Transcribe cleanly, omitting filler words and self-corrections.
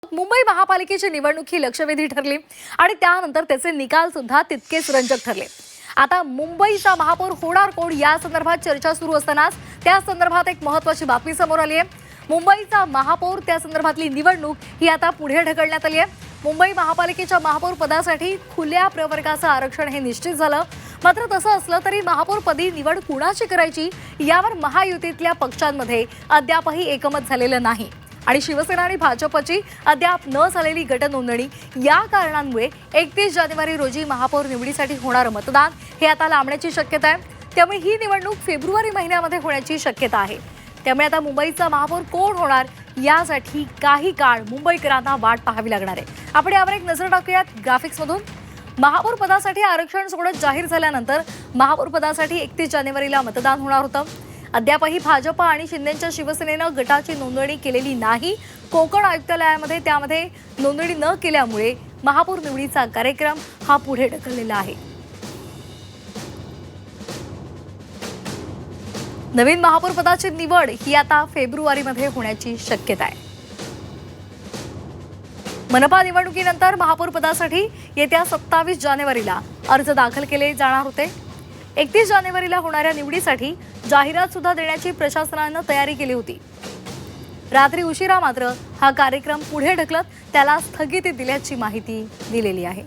मुंबई महापालिकेची निवडणूक ही लक्षवेधी ठरली आणि त्यानंतर त्याचे निकाल सुद्धा तितकेच रंजक ठरले। आता मुंबईचा महापौर होणार कोण या संदर्भात चर्चा सुरू असतानाच त्या संदर्भात एक महत्त्वाची बातमी समोर आली आहे। मुंबईचा महापौर त्या संदर्भातली निवडणूक ही आता पुढे ढकलण्यात आली आहे। मुंबई महापालिकेच्या महापौर पदासाठी खुल्या प्रवर्गाचं आरक्षण हे निश्चित झालं। मात्र तसं असलं तरी महापौर पदी निवड कुणाची करायची यावर महायुतीतल्या पक्षांमध्ये अद्यापही एकमत झालेलं नाही आणि शिवसेना आणि भाजपची अद्याप न झालेली गटनोंदणी या कारणांमुळे 31 जानेवारी रोजी महापौर निवडीसाठी होणारं मतदान हे आता लांबण्याची शक्यता आहे। त्यामुळे ही निवडणूक फेब्रुवारी महिन्यामध्ये होण्याची शक्यता आहे। त्यामुळे आता मुंबईचा महापौर कोण होणार यासाठी काही काळ मुंबईकरांना वाट पाहावी लागणार आहे। आपण यावर एक नजर टाकूयात ग्राफिक्समधून। महापौर पदासाठी आरक्षण सोडत जाहीर झाल्यानंतर महापौर पदासाठी 31 जानेवारीला मतदान होणार होतं। अद्यापही भाजप आणि शिंदेच्या शिवसेनेनं गटाची नोंदणी केलेली नाही। कोकण आयुक्तालयामध्ये त्यामध्ये नोंदणी न केल्यामुळे महापौर निवडीचा कार्यक्रम हा पुढे ढकललेला आहे। नवीन महापौर पदाची निवड ही आता फेब्रुवारीमध्ये होण्याची शक्यता आहे। मनपा निवडणुकीनंतर महापौर पदासाठी येत्या 27 जानेवारीला अर्ज दाखल केले जाणार होते। 31 जानेवारीला होणाऱ्या निवडीसाठी जाहिरात सुद्धा देण्याची प्रशासनानं तयारी केली होती। रात्री उशिरा मात्र हा कार्यक्रम पुढे ढकलत त्याला स्थगिती दिल्याची माहिती दिलेली आहे।